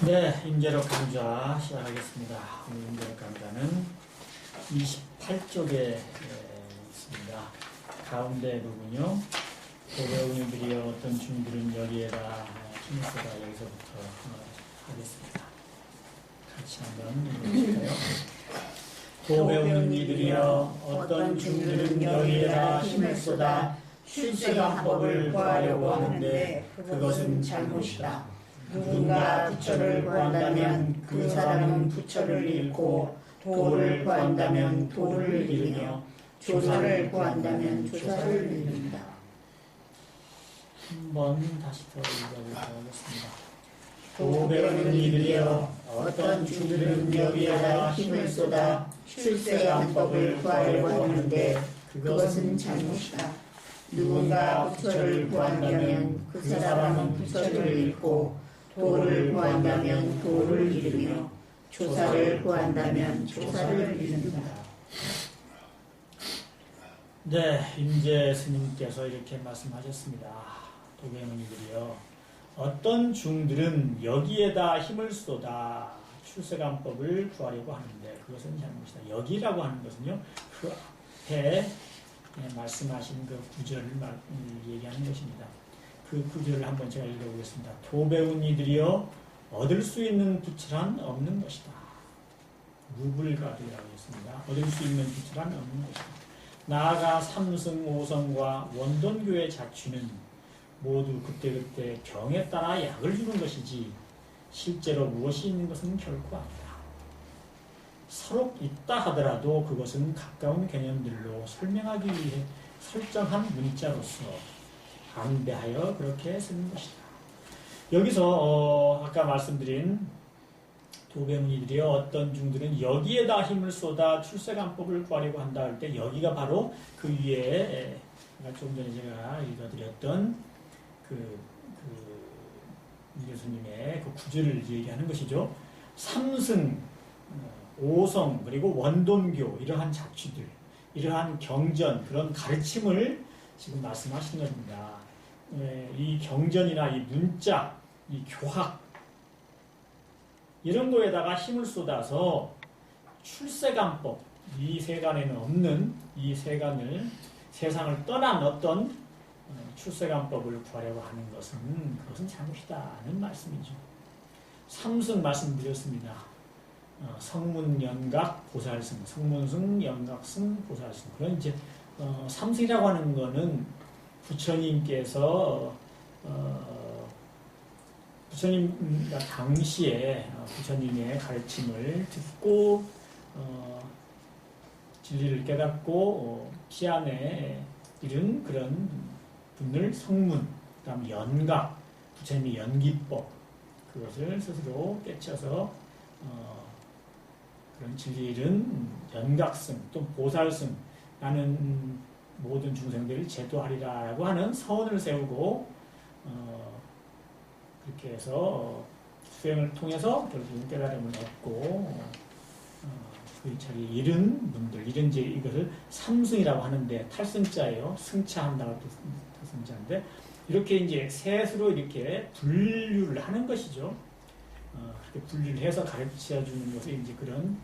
네, 임재록 강좌 시작하겠습니다. 오늘 임재록 강좌는 28쪽에 있습니다. 가운데 부분요. 도배우님들이 어떤 중들은 여기에다 힘을 쏟아 여기서부터 하겠습니다. 같이 한번 읽어볼까요? 도배우님들이여 어떤 중들은 여기에다 힘을 쏟아 출세방법을 구하려고 하는데 그것은 잘못이다. 누군가 부처를 구한다면 그 사람은 부처를 잃고 도를 구한다면 도를 잃으며 조사를 구한다면 조사를 잃는다. 한번 다시 더 읽어보도록 하겠습니다. 도배우는 이들이여 어떤 중들은 여기에다 힘을 쏟아 출세방법을 구하려고 하는데 그것은 잘못이다. 누군가 부처를 구한다면 그 사람은 부처를 잃고 도를 구한다면 도를 잃으며 조사를 구한다면 조사를 잃는다. 네, 임재 스님께서 이렇게 말씀하셨습니다. 도배문이들이여 어떤 중들은 여기에다 힘을 쏟아 출세감법을 구하려고 하는데 그것은 잘못이다. 여기라고 하는 것은요, 그 앞에 말씀하신 그 구절을 얘기하는 것입니다. 그 구절을 한번 제가 읽어보겠습니다. 도배운 이들이여 얻을 수 있는 부처란 없는 것이다. 무불가도라고 했습니다. 얻을 수 있는 부처란 없는 것이다. 나아가 삼승, 오성과 원돈교의 자취는 모두 그때그때 경에 따라 약을 주는 것이지 실제로 무엇이 있는 것은 결코 아니다. 서로 있다 하더라도 그것은 가까운 개념들로 설명하기 위해 설정한 문자로서 안배하여 그렇게 쓰는 것이다. 여기서 아까 말씀드린 도배문이들이여 어떤 중들은 여기에다 힘을 쏟아 출세감법을 구하려고 한다 할 때 여기가 바로 그 위에 조금 전에 제가 읽어드렸던 교수님의 그 구절을 얘기하는 것이죠. 삼승, 오성, 그리고 원돈교 이러한 자취들, 이러한 경전 그런 가르침을 지금 말씀하시는 겁니다. 이 경전이나 이 문자, 이 교학 이런 거에다가 힘을 쏟아서 출세감법, 이 세간에는 없는 이 세상을 떠난 어떤 출세감법을 구하려고 하는 그것은 잘못이다는 말씀이죠. 삼승 말씀드렸습니다. 성문, 연각, 보살승, 성문승, 연각승, 보살승. 그런 이제 삼승이라고 하는 거는 부처님께서 부처님 당시에 부처님의 가르침을 듣고 진리를 깨닫고 피안에 이른 그런 분들 성문, 그다음 연각, 부처님의 연기법 그것을 스스로 깨쳐서 그런 진리를 이룬 연각승 또 보살승 나는 모든 중생들을 제도하리라고 하는 서원을 세우고 그렇게 해서 수행을 통해서 결국 깨달음을 얻고 그 자리 잃은 분들 이런 이제 이것을 삼승이라고 하는데 탈승자예요. 승차한다고 탈승자인데 이렇게 이제 셋으로 이렇게 분류를 하는 것이죠. 그렇게 분류를 해서 가르쳐 주는 것이 이제 그런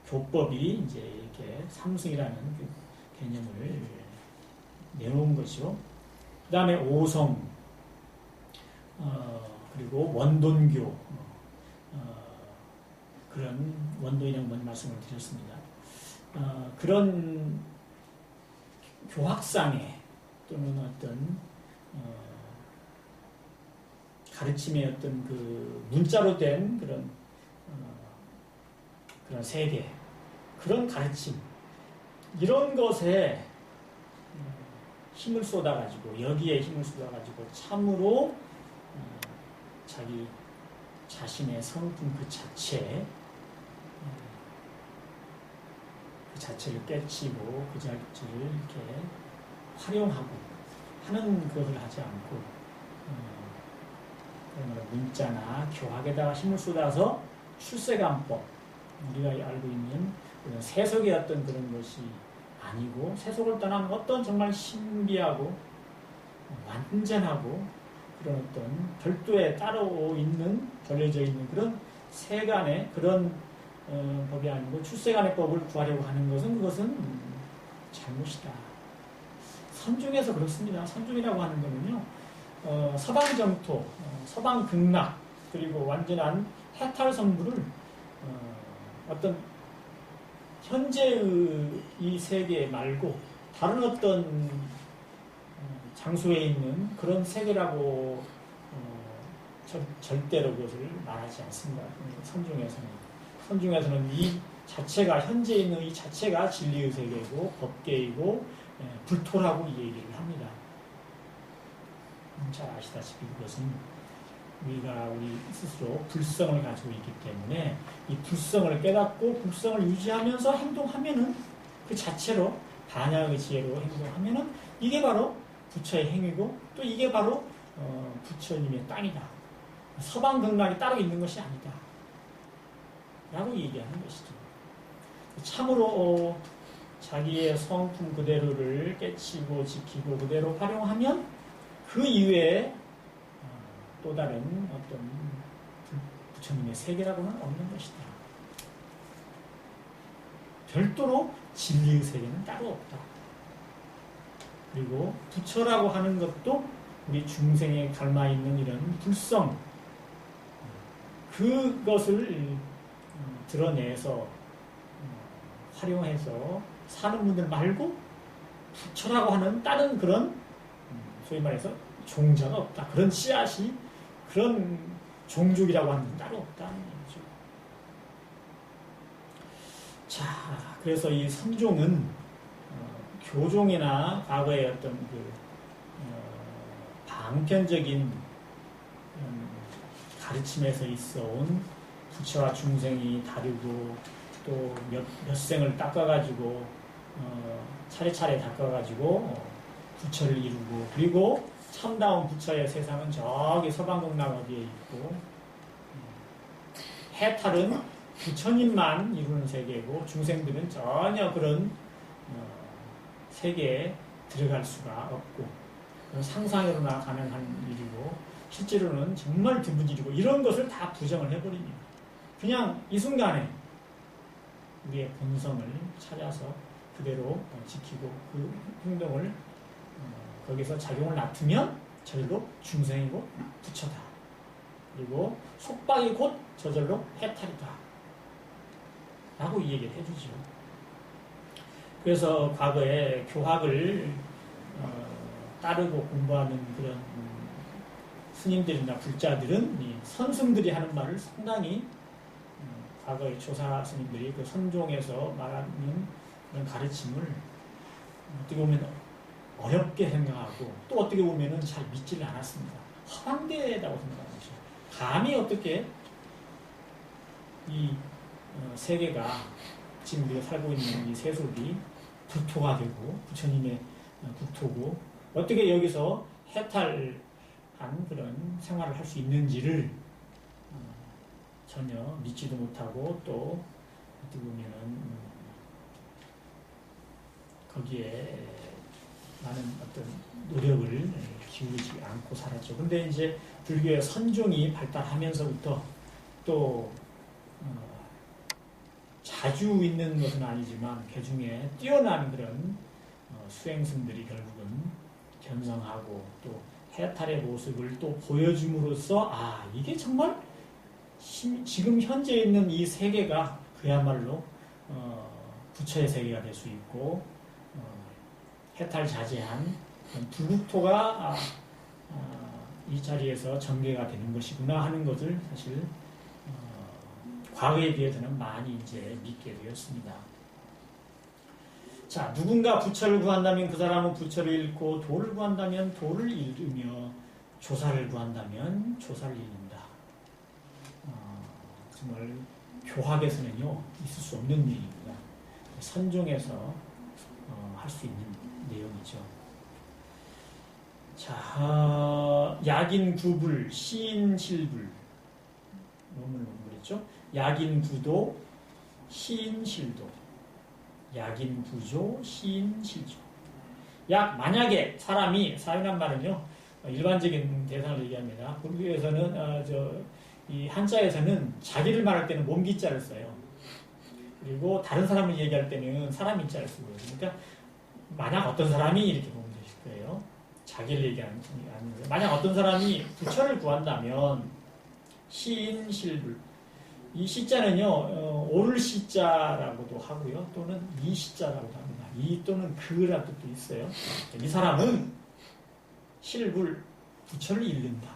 교법이 이제 이렇게 삼승이라는 그 개념을 내놓은 것이죠. 그 다음에 오성, 그리고 원돈교, 그런 원돈이라는 말씀을 드렸습니다. 그런 교학상에 또는 어떤 가르침의 어떤 그 문자로 된 그런 세계, 그런 가르침, 이런 것에 힘을 쏟아가지고, 여기에 힘을 쏟아가지고, 참으로 자기 자신의 성품 그 자체를 깨치고, 그 자체를 이렇게 활용하고 하는 것을 하지 않고, 문자나 교학에다가 힘을 쏟아서 출세감법, 우리가 알고 있는 세속의 어떤 그런 것이 아니고 세속을 떠난 어떤 정말 신비하고 완전하고 그런 어떤 별도에 따로 있는, 걸려져 있는 그런 세간의 그런 법이 아니고 출세간의 법을 구하려고 하는 것은 그것은 잘못이다. 선중에서 그렇습니다. 선중이라고 하는 거는요, 서방 정토, 서방 극락, 그리고 완전한 해탈 선부를 어떤 현재의 이 세계 말고 다른 어떤 장소에 있는 그런 세계라고 절대로 그것을 말하지 않습니다. 선중에서는 이 자체가, 현재 있는 이 자체가 진리의 세계이고 법계이고 불토라고 얘기를 합니다. 잘 아시다시피 그것은 우리 스스로 불성을 가지고 있기 때문에 이 불성을 깨닫고 불성을 유지하면서 행동하면은 그 자체로 반야의 지혜로 행동하면은 이게 바로 부처의 행위고 또 이게 바로 부처님의 땅이다. 서방 극락이 따로 있는 것이 아니다. 라고 얘기하는 것이죠. 참으로 자기의 성품 그대로를 깨치고 지키고 그대로 활용하면 그 이외에 또 다른 어떤 부처님의 세계라고는 없는 것이다. 별도로 진리의 세계는 따로 없다. 그리고 부처라고 하는 것도 우리 중생에 닮아있는 이런 불성, 그것을 드러내서 활용해서 사는 분들 말고 부처라고 하는 다른 그런 소위 말해서 종자가 없다. 그런 씨앗이, 그런 종족이라고 하는 건 따로 없다는 거죠. 자, 그래서 이 선종은 교종이나 과거의 어떤 방편적인 가르침에서 있어온 부처와 중생이 다르고 또 몇 생을 닦아가지고 차례차례 닦아가지고 부처를 이루고, 그리고 참다운 부처의 세상은 저기 서방극락 어디에 있고, 해탈은 부처님만 이루는 세계고 중생들은 전혀 그런 세계에 들어갈 수가 없고, 상상으로나 가능한 일이고 실제로는 정말 드문 일이고, 이런 것을 다 부정을 해버립니다. 그냥 이 순간에 우리의 본성을 찾아서 그대로 지키고 그 행동을 거기서 작용을 놔두면 저절로 중생이고 부처다. 그리고 속박이 곧 저절로 해탈이다. 라고 이 얘기를 해주죠. 그래서 과거에 교학을 따르고 공부하는 그런 스님들이나 불자들은 이 선승들이 하는 말을 상당히 과거의 조사 스님들이 그 선종에서 말하는 그런 가르침을 어떻게 보면 어렵게 생각하고 또 어떻게 보면 잘 믿지를 않았습니다. 허망되다고 생각하는 거죠. 감히 어떻게 이 세계가 지금 우리가 살고 있는 이 세속이 국토가 되고 부처님의 국토고 어떻게 여기서 해탈한 그런 생활을 할 수 있는지를 전혀 믿지도 못하고 또 어떻게 보면은 거기에 많은 어떤 노력을 기울이지 않고 살았죠. 근데 이제 불교의 선종이 발달하면서부터 또 자주 있는 것은 아니지만 그 중에 뛰어난 그런 수행승들이 결국은 견성하고 또 해탈의 모습을 또 보여줌으로써 이게 정말 지금 현재 있는 이 세계가 그야말로 부처의 세계가 될 수 있고 해탈자제한 불국토가 이 자리에서 전개가 되는 것이구나 하는 것을 사실 과거에 비해서는 많이 이제 믿게 되었습니다. 자, 누군가 부처를 구한다면 그 사람은 부처를 잃고 도를 구한다면 도를 잃으며 조사를 구한다면 조사를 잃는다. 정말 교학에서는요 있을 수 없는 일입니다. 선종에서 할 수 있는 내용이죠. 자, 약인구불, 시인실불 논문을 그랬죠. 약인구도, 시인실도. 약인구조, 시인실조. 만약에 사람이, 사유란 말은요 일반적인 대상을 얘기합니다. 불교에서는 이 한자에서는 자기를 말할 때는 몸기자를 써요. 그리고 다른 사람을 얘기할 때는 사람 인자를 쓰고요. 그러니까 만약 어떤 사람이 이렇게 보면 되실 거예요. 자기를 얘기하는 게 아니고요. 만약 어떤 사람이 부처를 구한다면 시인 실불 이 시자는요 오를 시자라고도 하고요 또는 이 시자라고도 합니다. 이 또는 그라는 뜻도 있어요. 이 사람은 실불 부처를 잃는다.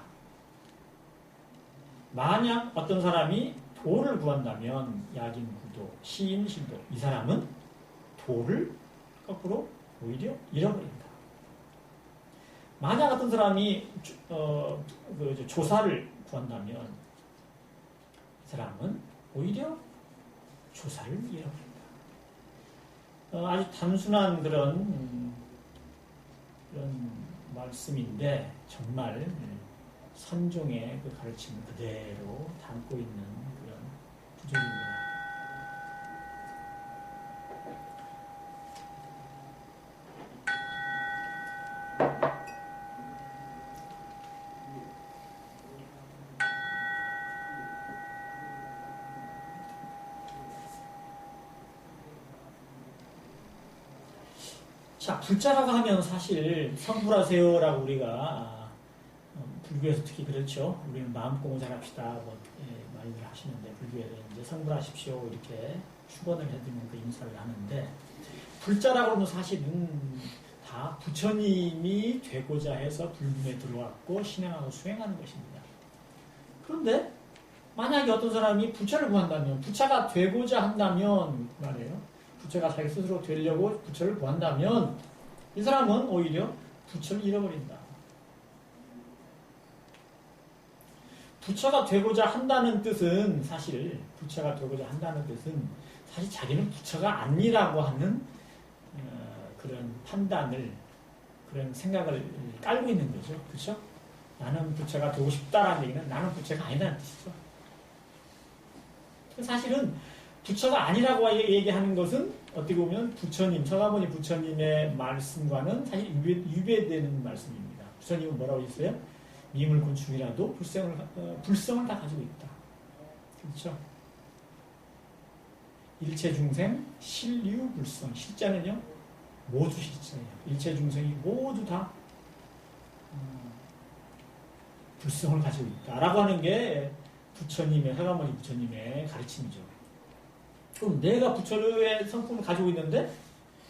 만약 어떤 사람이 도를 구한다면 약인 구도 시인 실도 이 사람은 도를 거꾸로 오히려 잃어버린다. 만약 어떤 사람이 조사를 구한다면 이 사람은 오히려 조사를 잃어버린다. 아주 단순한 그런 말씀인데 정말 선종의 그 가르침을 그대로 담고 있는 그런 구절입니다. 자, 불자라고 하면 사실 성불하세요라고 우리가 불교에서 특히 그렇죠. 우리는 마음공을 잘합시다. 많이들 하시는데 불교에서 이제 성불하십시오 이렇게 축원을 해드리는 그 인사를 하는데 불자라고 하면 사실은 다 부처님이 되고자 해서 불문에 들어왔고 신앙하고 수행하는 것입니다. 그런데 만약에 어떤 사람이 부처를 구한다면 부처가 되고자 한다면 말이에요. 부처가 자기 스스로 되려고 부처를 구한다면 이 사람은 오히려 부처를 잃어버린다. 부처가 되고자 한다는 뜻은 사실 부처가 되고자 한다는 뜻은 사실 자기는 부처가 아니라고 하는 그런 판단을 그런 생각을 깔고 있는 거죠. 그렇죠? 나는 부처가 되고 싶다라는 얘기는 나는 부처가 아니라는 뜻이죠. 사실은 부처가 아니라고 얘기하는 것은 어떻게 보면 부처님, 서가모니 부처님의 말씀과는 사실 유배되는 말씀입니다. 부처님은 뭐라고 했어요? 미물곤충이라도 불성을 다 가지고 있다. 그렇죠? 일체중생 실류불성. 실자는요, 모두 실자예요. 일체중생이 모두 다 불성을 가지고 있다라고 하는 게 부처님의, 서가모니 부처님의 가르침이죠. 그럼 내가 부처의 성품을 가지고 있는데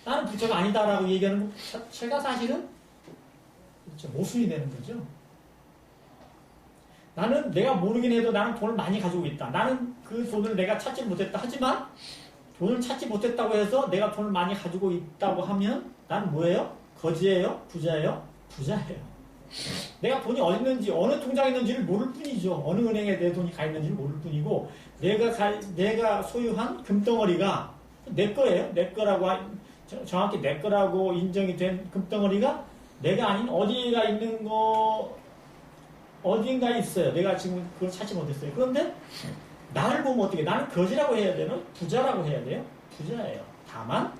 나는 부처가 아니다라고 얘기하는 것 자체가 사실은 그렇죠. 모순이 되는 거죠. 나는 내가 모르긴 해도 나는 돈을 많이 가지고 있다. 나는 그 돈을 내가 찾지 못했다. 하지만 돈을 찾지 못했다고 해서 내가 돈을 많이 가지고 있다고 하면 나는 뭐예요? 거지예요? 부자예요? 부자예요. 내가 돈이 어디 있는지 어느 통장에 있는지를 모를 뿐이죠. 어느 은행에 내 돈이 가 있는지를 모를 뿐이고 내가 소유한 금덩어리가 내 거예요. 내 거라고 정확히 내 거라고 인정이 된 금덩어리가 내가 아닌 어디가 있는 거 어딘가에 있어요. 내가 지금 그걸 찾지 못했어요. 그런데 나를 보면 어떻게 나는 거지라고 해야 되나? 부자라고 해야 돼요? 부자예요. 다만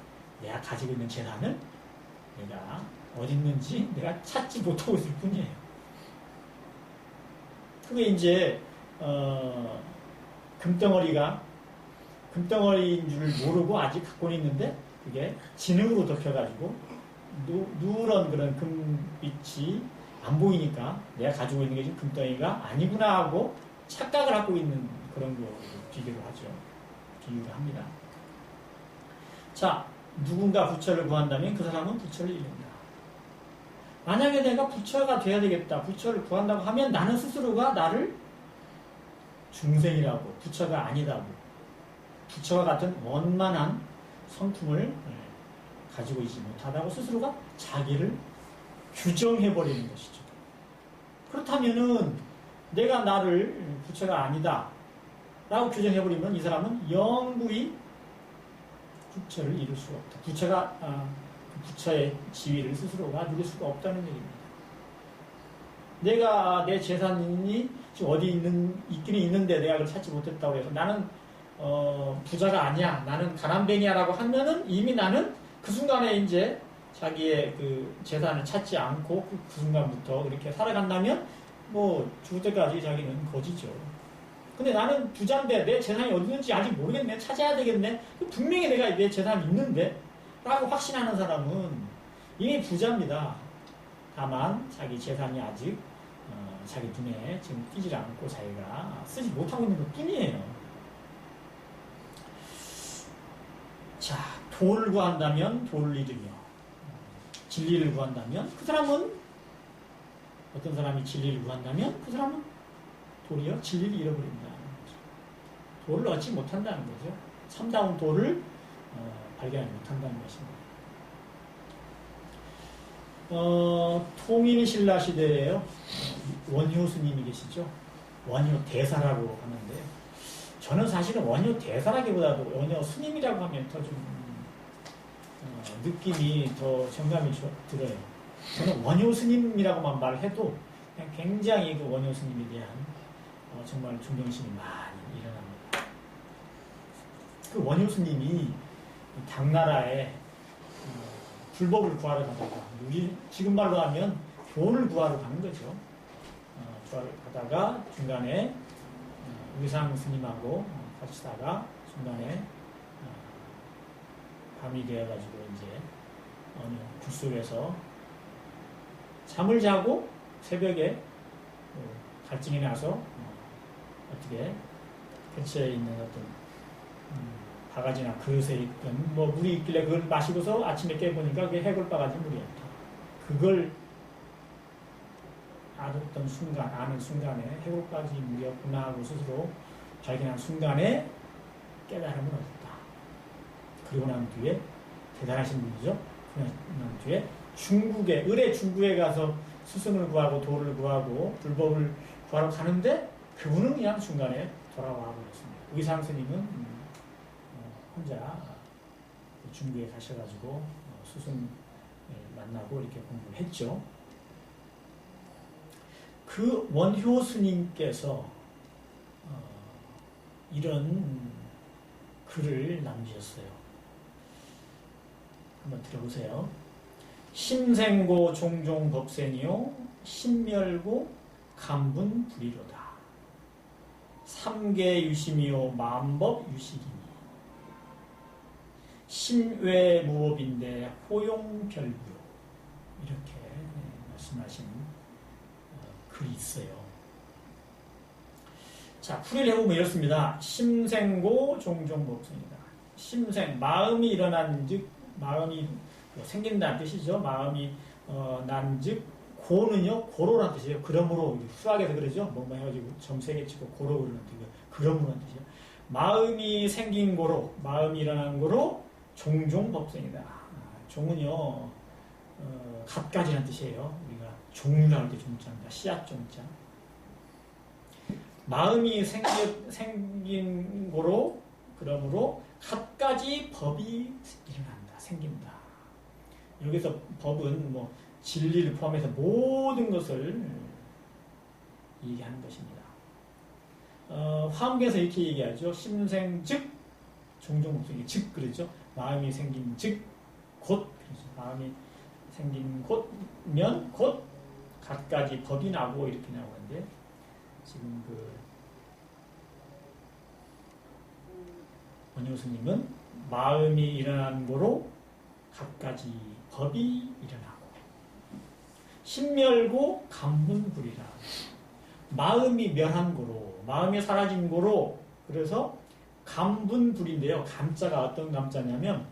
내가 가지고 있는 재산을 내가 어디 있는지 내가 찾지 못하고 있을 뿐이에요. 그게 이제 금덩어리인 줄 모르고 아직 갖고 있는데 그게 진흙으로 덮여가지고 누런 그런 금빛이 안 보이니까 내가 가지고 있는 게 지금 금덩이가 아니구나 하고 착각을 하고 있는 그런 거 비교를 하죠. 비유를 합니다. 자, 누군가 부처를 구한다면 그 사람은 부처를 잃는다. 만약에 내가 부처가 돼야 되겠다. 부처를 구한다고 하면 나는 스스로가 나를 중생이라고 부처가 아니다고 부처와 같은 원만한 성품을 가지고 있지 못하다고 스스로가 자기를 규정해버리는 것이죠. 그렇다면은 내가 나를 부처가 아니다 라고 규정해버리면 이 사람은 영구히 부처를 이룰 수가 없다. 부처의 지위를 스스로가 누릴 수가 없다는 얘기입니다. 내가 내 재산이 지금 어디 있기는 있는데 내가 그걸 찾지 못했다고 해서 나는 부자가 아니야. 나는 가난뱅이야라고 하면은 이미 나는 그 순간에 이제 자기의 그 재산을 찾지 않고 그 순간부터 이렇게 살아간다면 뭐 죽을 때까지 자기는 거지죠. 근데 나는 부자인데 내 재산이 어디 있는지 아직 모르겠네. 찾아야 되겠네. 분명히 내가 내 재산이 있는데 라고 확신하는 사람은 이미 부자입니다. 다만 자기 재산이 아직 자기 눈에 지금 띄질 않고 자기가 쓰지 못하고 있는 것 뿐이에요. 자, 도를 구한다면 도를 잃으며 진리를 구한다면 그 사람은 어떤 사람이 진리를 구한다면 그 사람은 도리어 진리를 잃어버린다는 거죠. 도를 얻지 못한다는 거죠. 참다운 도를 발견하지 못한다는 것입니다. 통인신라 시대에요. 원효 스님이 계시죠. 원효 대사라고 하는데 저는 사실은 원효 대사라기보다도 원효 스님이라고 하면 더 좀 느낌이 더 정감이 들어요. 저는 원효 스님이라고만 말해도 굉장히 그 원효 스님에 대한 정말 존경심이 많이 일어납니다. 그 원효 스님이 당나라에 불법을 구하러 가다가 우리 지금 말로 하면 돈을 구하러 가는 거죠. 구하러 가다가 중간에 의상 스님하고 같이다가 중간에 밤이 되어가지고 이제 어느 굴속에서 잠을 자고 새벽에 갈증이 나서 어떻게 근처에 있는 어떤 바가지나 그릇에 있던 뭐 물이 있길래 그걸 마시고서 아침에 깨보니까 그게 해골바가지 물이었다. 그걸 알았던 순간, 아는 순간에 해골바가지 물이었구나 하고 스스로 발견한 순간에 깨달음을 얻었다. 그리고 난 뒤에 대단하신 분이죠. 그리고 난 뒤에 중국에, 을의 중국에 가서 스승을 구하고 도를 구하고 불법을 구하러 가는데 그분은 그냥 중간에 돌아와 버렸습니다. 의상 스님은 혼자 중국에 가셔가지고 스승 만나고 이렇게 공부를 했죠. 그 원효 스님께서 이런 글을 남기셨어요. 한번 들어보세요. 심생고 종종 법생이요 심멸고 감분 불이로다. 삼계 유심이요 마음법 유식이니 심외 무법인데 호용별부요. 이렇게 말씀하신 글이 있어요. 자, 풀이를 해보면 이렇습니다. 심생고 종종 법생이다. 심생, 마음이 일어난 즉 마음이 생긴다는 뜻이죠. 마음이 난 즉 고는요 고로라는 뜻이에요. 그러므로 수학에서 그러죠. 뭐뭐 해가지고 점 3개 치고 고로 그러는 뜻이에요. 그러므로는 뜻이에요. 마음이 생긴 고로, 마음이 일어난 고로 종종 법생이다. 종은요 갖가지라는 뜻이에요. 우리가 종류라고 할 때 종자입니다. 씨앗 종자. 마음이 생긴 고로 그러므로 갖가지 법이 일어난다. 생긴다. 여기서 법은 뭐 진리를 포함해서 모든 것을 얘기하는 것입니다. 화엄경에서 이렇게 얘기하죠. 심생즉 종종 목적이 즉 그러죠. 마음이 생긴 즉 곧 그러죠. 마음이 생긴 곧면 곧 갖가지 법이 나고 이렇게 나오는데 지금 그 원효 스님은 마음이 일어난 거로 갖가지 법이 일어나고 심멸고 감분불이라. 마음이 멸한 거로, 마음이 사라진 거로, 그래서 감분불인데요. 감자가 어떤 감자냐면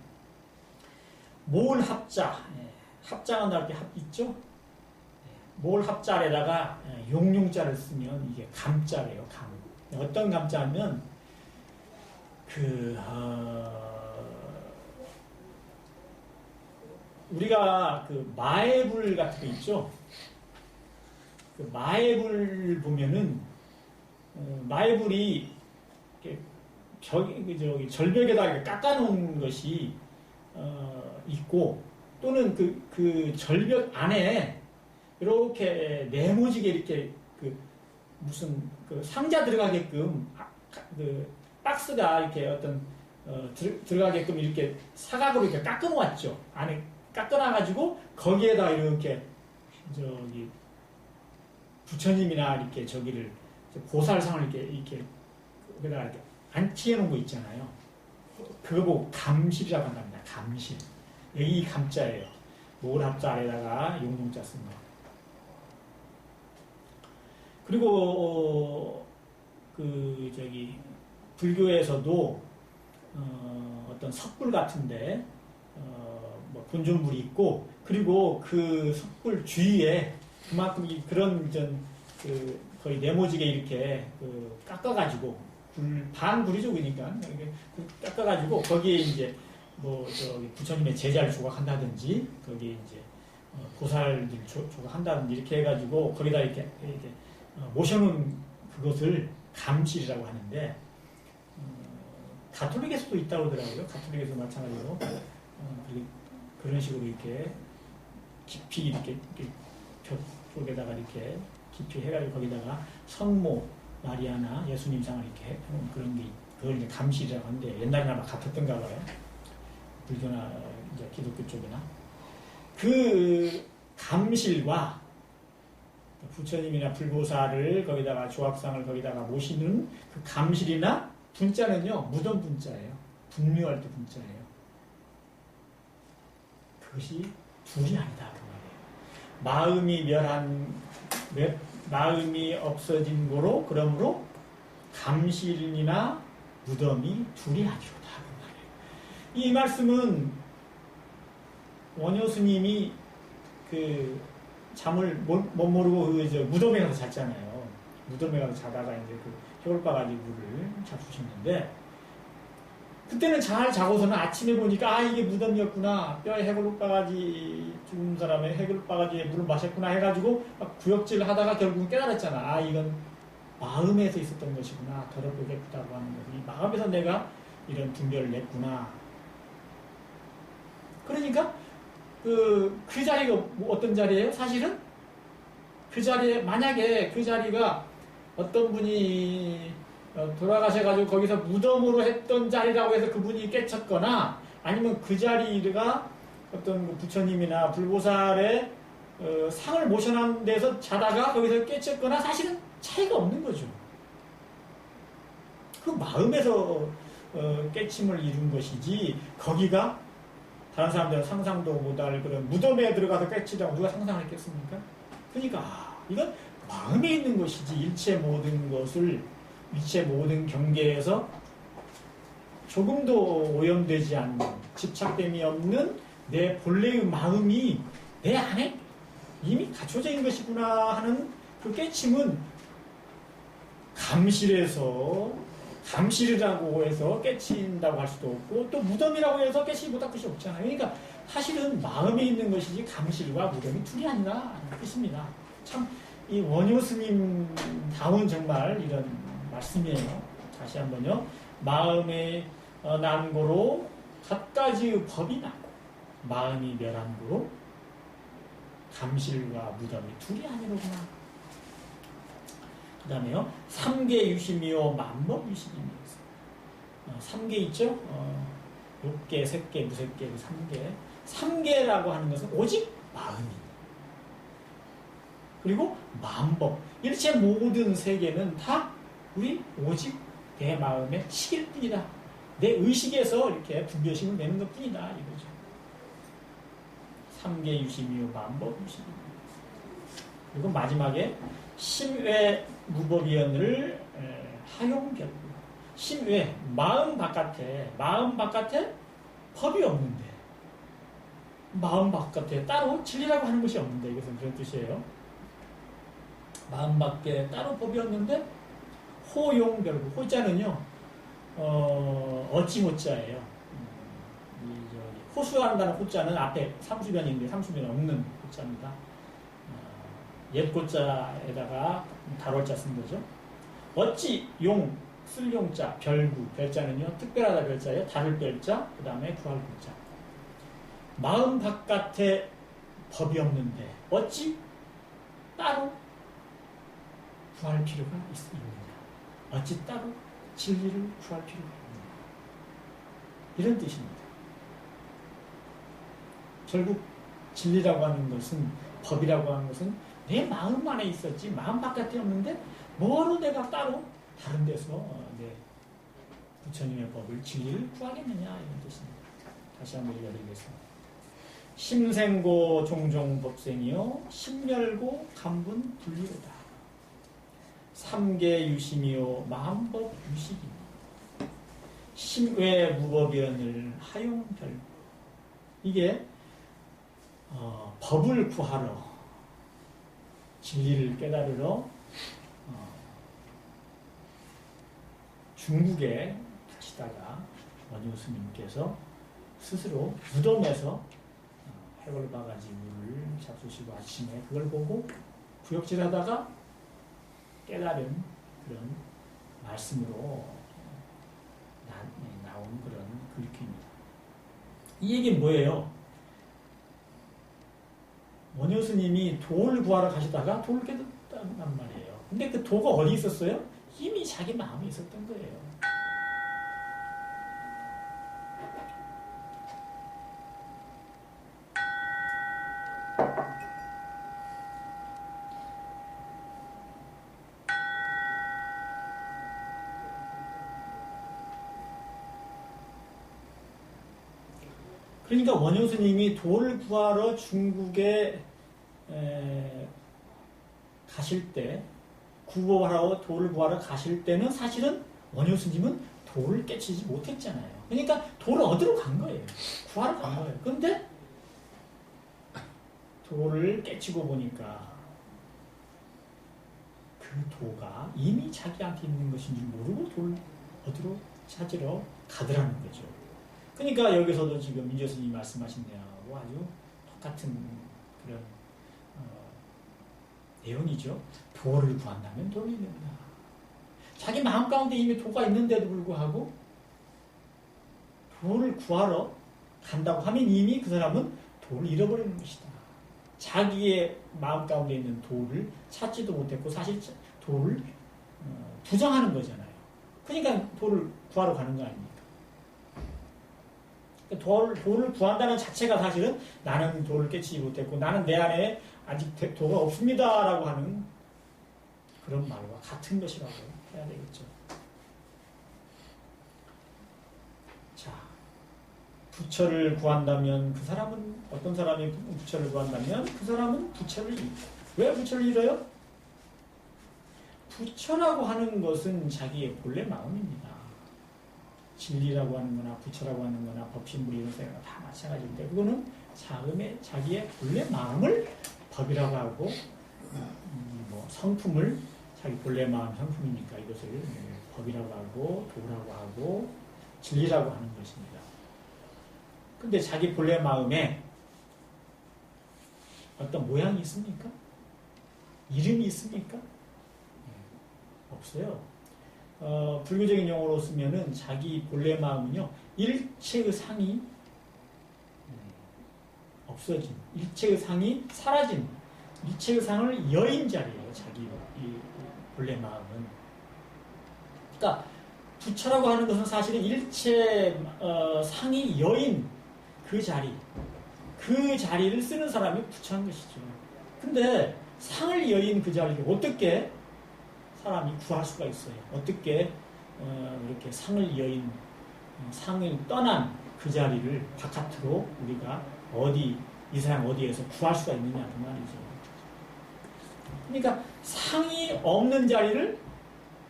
몰 합자, 합자가 나올 때 합 있죠? 몰 합자에다가 용용자를 쓰면 이게 감자래요. 감. 어떤 감자면 우리가 그 마애불 같은 거 있죠? 그 마애불 보면은 마애불이 이렇게 절벽에다 이렇게 깎아놓은 것이 있고 또는 그 절벽 안에 이렇게 네모지게 이렇게 그 무슨 그 상자 들어가게끔 그 박스가 이렇게 어떤 들어가게끔 이렇게 사각으로 이렇게 깎아놓았죠. 안에 깎아놔가지고 거기에다 이렇게 저기 부처님이나 이렇게 저기를 보살상을 이렇게 거기다가 이렇게 안치해 놓은 거 있잖아요. 그거 보고 감실이라고 한답니다. 감실. 여기 감자예요. 모글합자 아래다가 용동자 쓴 거. 그리고 그 저기 불교에서도 어떤 석불 같은데 뭐 본존불이 있고, 그리고 그 석불 주위에 그만큼 그런 그 거의 네모지게 이렇게 깎아가지고 반불이죠, 그러니까 깎아가지고 거기에 이제 뭐 저기 부처님의 제자를 조각한다든지 거기에 이제 보살들 조각한다든지 이렇게 해가지고 거기다 이렇게 모셔놓은 그것을 감실이라고 하는데, 가톨릭에서도 있다고 그러더라고요. 가톨릭에서 마찬가지로 그런 식으로 이렇게 깊이 이렇게 벽 쪽에다가 이렇게 깊이 해가지고 거기다가 성모 마리아나 예수님상을 이렇게 해놓은 그런 게, 그걸 이제 감실이라고 하는데, 옛날에는 아마 같았던가 봐요. 불교나 이제 기독교 쪽이나. 그 감실과 부처님이나 불보살을 거기다가 조합상을 거기다가 모시는 그 감실이나 분자는요, 무덤 분자예요. 분묘할 때 분자예요. 그것이 둘이 아니다 그 말이에요. 마음이 없어진 거로, 그러므로 감실이나 무덤이 둘이 아니로다 그 말이에요. 이 말씀은 원효 스님이 그 잠을 못 모르고 무덤에 가서 잤잖아요. 무덤에 가서 자다가 이제 그 해골바가지 물을 잡수셨는데, 그때는 잘 자고서는 아침에 보니까 이게 무덤이었구나, 뼈에 해골바가지 죽은 사람의 해골바가지에 물을 마셨구나 해가지고 막 구역질을 하다가 결국은 깨달았잖아. 이건 마음에서 있었던 것이구나. 더럽고 깨끗하고 하는 것이 이 마음에서 내가 이런 분별을 냈구나. 그러니까 그 자리가 어떤 자리예요? 사실은 그 자리에, 만약에 그 자리가 어떤 분이 돌아가셔가지고 거기서 무덤으로 했던 자리라고 해서 그분이 깨쳤거나, 아니면 그 자리가 어떤 부처님이나 불보살의 상을 모셔놓은 데서 자다가 거기서 깨쳤거나, 사실은 차이가 없는 거죠. 그 마음에서 깨침을 이룬 것이지, 거기가 다른 사람들은 상상도 못할 그런 무덤에 들어가서 깨치라고 누가 상상을 했겠습니까? 그러니까 이건 마음에 있는 것이지, 일체 모든 경계에서 조금도 오염되지 않는, 집착됨이 없는 내 본래의 마음이 내 안에 이미 갖춰져 있는 것이구나 하는 그 깨침은 감실이라고 해서 깨친다고 할 수도 없고, 또 무덤이라고 해서 깨치지 못할 것이 없잖아요. 그러니까 사실은 마음에 있는 것이지 감실과 무덤이 둘이 아니라 하는 뜻입니다. 참 이 원효 스님다운 정말 이런 말씀이에요. 다시 한번요. 마음에 난 고로 갖가지의 법이 나고, 마음이 멸한 고로 감실과 무덤이 둘이 아니로구나. 그 다음에요. 삼계 유심이요 만법 유심이요. 3개 있죠? 육계, 색계, 무색계, 3계. 3계라고 하는 것은 오직 마음이. 그리고 만법. 일체 모든 세계는 다 우리 오직 내 마음의 식일 뿐이다. 내 의식에서 이렇게 분별심을 내는 것 뿐이다. 이거죠. 3계 유심이요 만법 유심이요. 그리고 마지막에 심외 무법이언을 하용결구. 심외, 마음 바깥에 법이 없는데, 마음 바깥에 따로 진리라고 하는 것이 없는데, 이것은 그런 뜻이에요. 마음 밖에 따로 법이 없는데, 호용결구. 호자는요, 어찌 호자예요. 호수한다는 호자는 앞에 삼수변인데 삼수변이 없는 호자입니다. 옛고자에다가 달월자 쓴 거죠. 어찌 용, 쓸용자, 별구, 별자는요 특별하다 별자예요. 다를 별자, 그 다음에 구할 구자. 마음 바깥에 법이 없는데 어찌 따로 구할 필요가 있느냐. 어찌 따로 진리를 구할 필요가 있느냐. 이런 뜻입니다. 결국 진리라고 하는 것은, 법이라고 하는 것은 내 마음 안에 있었지 마음 바깥에 없는데 뭐로 내가 따로 다른 데서 내 부처님의 법을, 진리를 구하겠느냐 이런 뜻입니다. 다시 한번 읽어드리겠습니다. 심생고 종종 법생이요 심열고 간분 분리로다. 삼계 유심이요 마음법 유식이니 심외 무법연을 하용별. 이게 법을 구하러, 진리를 깨달으러 중국에 가시다가 원효 스님께서 스스로 무덤에서 해골바가지 물을 잡수시고 아침에 그걸 보고 구역질하다가 깨달은 그런 말씀으로 나온 그런 글귀입니다. 이 얘기는 뭐예요? 원효 스님이 도를 구하러 가시다가 도를 깨닫단 말이에요. 근데 그 도가 어디 있었어요? 이미 자기 마음에 있었던 거예요. 그러니까 원효 스님이 도를 구하러 중국에 가실 때, 구보하러 도를 구하러 가실 때는 사실은 원효 스님은 도를 깨치지 못했잖아요. 그러니까 도를 얻으러 간 거예요. 구하러 간 거예요. 그런데 도를 깨치고 보니까 그 도가 이미 자기한테 있는 것인지 모르고 도를 얻으러 찾으러 가더라는 거죠. 그러니까 여기서도 지금 민조 스님이 말씀하신 내용하고 아주 똑같은 그런 내용이죠. 도를 구한다면 도를 잃는다. 자기 마음 가운데 이미 도가 있는데도 불구하고 도를 구하러 간다고 하면 이미 그 사람은 도를 잃어버리는 것이다. 자기의 마음 가운데 있는 도를 찾지도 못했고 사실 도를 부정하는 거잖아요. 그러니까 도를 구하러 가는 거 아닙니까? 도를 구한다는 자체가 사실은 나는 도를 깨치지 못했고 나는 내 안에 아직 도가 없습니다 라고 하는 그런 말과 같은 것이라고 해야 되겠죠. 자, 부처를 구한다면 그 사람은, 어떤 사람이 부처를 구한다면 그 사람은 부처를 잃고. 왜 부처를 잃어요? 부처라고 하는 것은 자기의 본래 마음입니다. 진리라고 하는 거나 부처라고 하는 거나 법신불이 이런 생각 다 마찬가지인데 그거는 자기의 본래 마음을 법이라고 하고 뭐 성품을 자기 본래 마음 성품이니까 이것을 법이라고 하고 도라고 하고 진리라고 하는 것입니다. 근데 자기 본래 마음에 어떤 모양이 있습니까? 이름이 있습니까? 없어요. 불교적인 용어로 쓰면은 자기 본래 마음은요, 일체의 상이 없어진, 일체의 상이 사라진, 일체의 상을 여인 자리예요, 자기 이 본래 마음은. 그러니까 부처라고 하는 것은 사실은 일체 상이 여인 그 자리, 그 자리를 쓰는 사람이 부처인 것이죠. 근데 상을 여인 그 자리를 어떻게 사람이 구할 수가 있어요. 어떻게 이렇게 상을 여인, 상을 떠난 그 자리를 바깥으로 우리가 이 사람 어디에서 구할 수가 있느냐 그 말이죠. 그러니까 상이 없는 자리를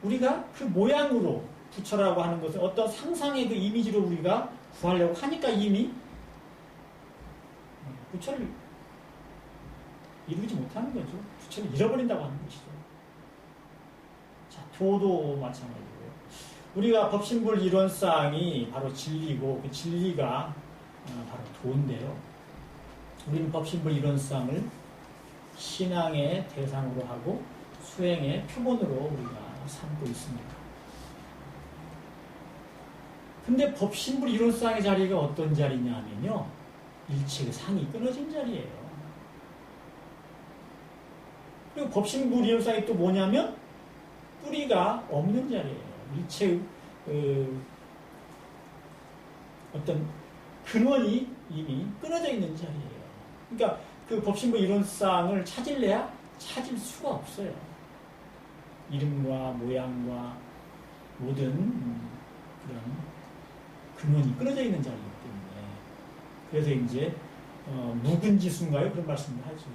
우리가 그 모양으로 부처라고 하는 것은 어떤 상상의 그 이미지로 우리가 구하려고 하니까 이미 부처를 이루지 못하는 거죠. 부처를 잃어버린다고 하는 것이죠. 자, 도도 마찬가지고요. 우리가 법신불 이론상이 바로 진리고 그 진리가 바로 도인데요. 우리는 법신불 이론상을 신앙의 대상으로 하고 수행의 표본으로 우리가 삼고 있습니다. 근데 법신불 이론상의 자리가 어떤 자리냐면요, 일체의 상이 끊어진 자리예요. 그리고 법신불 이론상이 또 뭐냐면 뿌리가 없는 자리예요. 일체의 어떤 근원이 이미 끊어져 있는 자리예요. 그러니까 그 법신부 이론상을 찾을래야 찾을 수가 없어요. 이름과 모양과 모든 그런 근원이 끊어져 있는 자리이기 때문에 그래서 이제 묵은지수인가요? 그런 말씀을 하죠.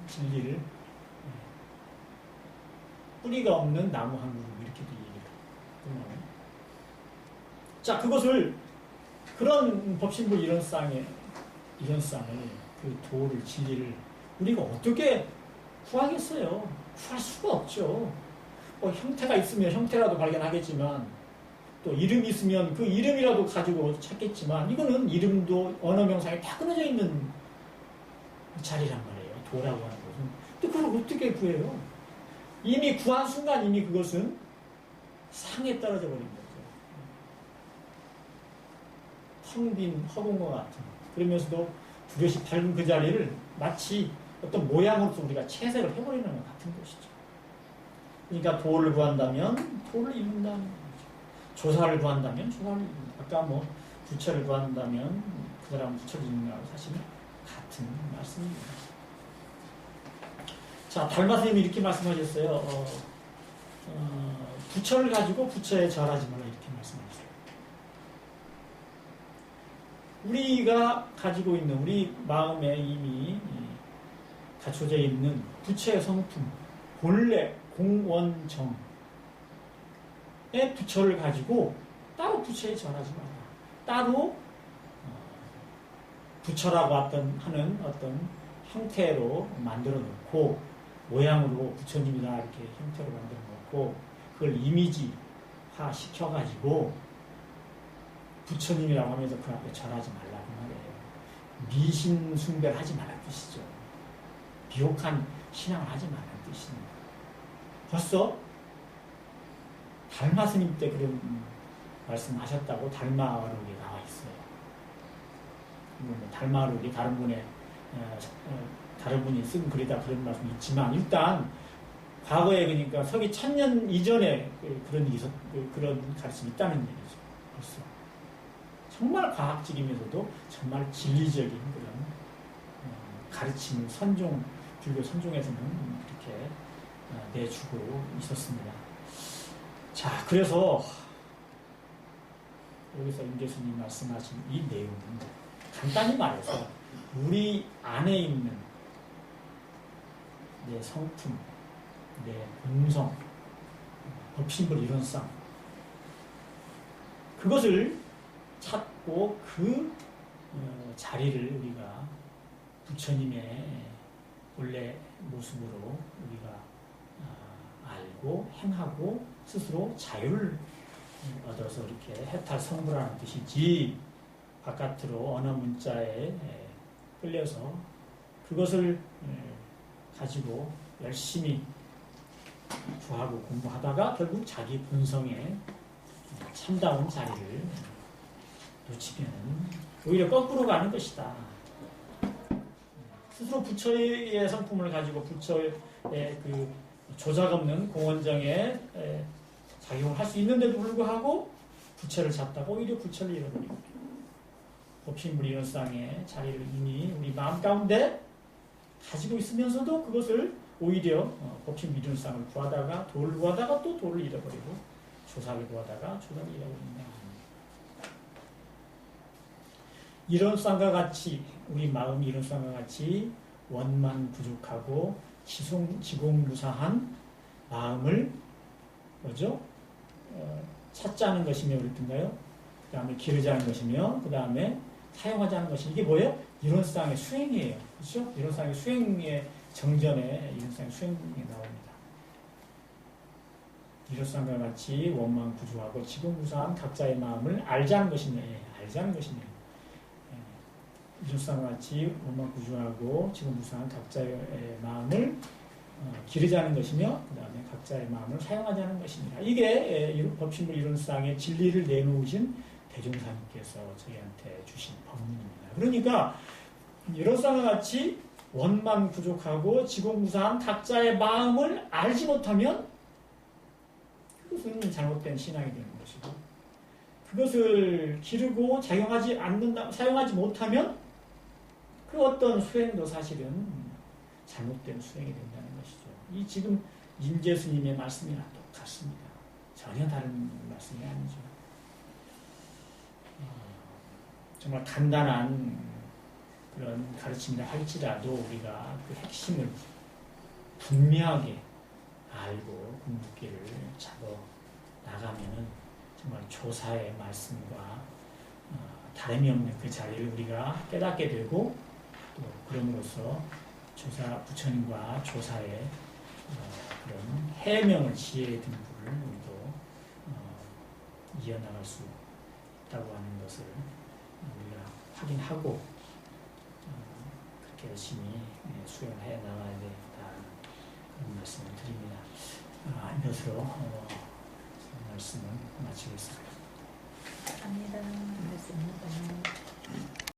진리를 뿌리가 없는 나무 한 그룹 이렇게도 얘기를 해요. 자, 그것을 그런 법신부 이론상을 그 도를 진리를 우리가 어떻게 구하겠어요? 구할 수가 없죠. 형태가 있으면 형태라도 발견하겠지만 또 이름이 있으면 그 이름이라도 가지고 찾겠지만 이거는 이름도 언어 명상에 다 끊어져 있는 자리란 말이에요. 도라고 하는 것은. 또 그걸 어떻게 구해요? 이미 구한 순간 이미 그것은 상에 떨어져 버린 거죠. 텅 빈 허공과 같은. 그러면서도 두려시 밝은 그 자리를 마치 어떤 모양으로서 우리가 채색을 해버리는 것 같은 것이죠. 그러니까 도를 구한다면 도를 이룬다는 거죠. 조사를 구한다면 조사를 이룬다. 아까 부처를 구한다면 그 사람은 부처를 이룬다는 거하고 사실은 같은 말씀입니다. 자, 달마 스님이 이렇게 말씀하셨어요. 부처를 가지고 부처에 절하지 말라 이렇게 말씀하셨어요. 우리가 가지고 있는 우리 마음에 이미 갖춰져 있는 부처의 성품, 본래 공원정의 부처를 가지고 따로 부처에 절하지 마라. 따로 부처라고 하는 어떤 형태로 만들어 놓고 모양으로 부처님이다 이렇게 형태로 만들어 놓고 그걸 이미지화 시켜가지고 부처님이라고 하면서 그 앞에 절하지 말라고 말이에요. 미신 숭배를 하지 말라는 뜻이죠. 비옥한 신앙을 하지 말라는 뜻입니다. 벌써 달마 스님 때 그런 말씀하셨다고 달마화록에 나와 있어요. 달마화록이 다른 분이 쓴 글이다 그런 말씀이 있지만 일단 과거에 그러니까 서기 1000년 이전에 그런 가르침이 있다는 얘기죠. 벌써 정말 과학적이면서도 정말 진리적인 그런 가르침을 불교 선종에서는 그렇게 내주고 있었습니다. 자, 그래서 여기서 임계수님 말씀하신 이 내용은 간단히 말해서 우리 안에 있는 내 성품, 내 본성, 법신불 이론상 그것을 찾고 그 자리를 우리가 부처님의 본래 모습으로 우리가 알고 행하고 스스로 자유를 얻어서 이렇게 해탈성불하는 뜻이지 바깥으로 언어 문자에 끌려서 그것을 가지고 열심히 구하고 공부하다가 결국 자기 본성에 참다운 자리를 놓치면 오히려 거꾸로 가는 것이다. 스스로 부처의 성품을 가지고 부처의 그 조작 없는 공원정에 작용을 할 수 있는데도 불구하고 부처를 잡다가 오히려 부처를 잃어버리고 법신불 이론상의 자리를 이미 우리 마음 가운데 가지고 있으면서도 그것을 오히려 법신불 이론상을 구하다가 도를 구하다가 또 도를 잃어버리고 조사를 구하다가 조사를 잃어버린다. 이론상과 같이 우리 마음이 이론상과 같이 원만 부족하고 지공무사한 마음을 뭐죠? 찾자는 것이며 그랬던가요? 그 다음에 기르자는 것이며 그 다음에 사용하자는 것이 이게 뭐예요? 이론상의 수행이에요. 그렇죠? 이론상의 수행의 정전에 이론상의 수행이 나옵니다. 이론상과 같이 원만 부족하고 지공무사한 각자의 마음을 알자는 것이며 알자는 것이며 이론상과 같이 원만 부족하고 지공무사한 각자의 마음을 기르자는 것이며 그 다음에 각자의 마음을 사용하자는 것입니다. 이게 법신불 이론상의 진리를 내놓으신 대종사님께서 저희한테 주신 법문입니다. 그러니까 이론상과 같이 원만 부족하고 지공무사한 각자의 마음을 알지 못하면 그것은 잘못된 신앙이 되는 것이고 그것을 기르고 사용하지 못하면 그 어떤 수행도 사실은 잘못된 수행이 된다는 것이죠. 이 지금 임재스님의 말씀이랑 똑같습니다. 전혀 다른 말씀이 아니죠. 정말 간단한 그런 가르침이라 할지라도 우리가 그 핵심을 분명하게 알고 궁극기를 잡아 나가면은 정말 조사의 말씀과 다름이 없는 그 자리를 우리가 깨닫게 되고 또 그럼으로써 조사 부처님과 조사의 그런 해명을 지혜의 등불을 우리도 이어나갈 수 있다고 하는 것을 우리가 확인하고 그렇게 열심히 수행해 나가야 되겠다 그런 말씀을 드립니다. 이것으로 말씀을 마치겠습니다. 감사합니다. 고맙습니다.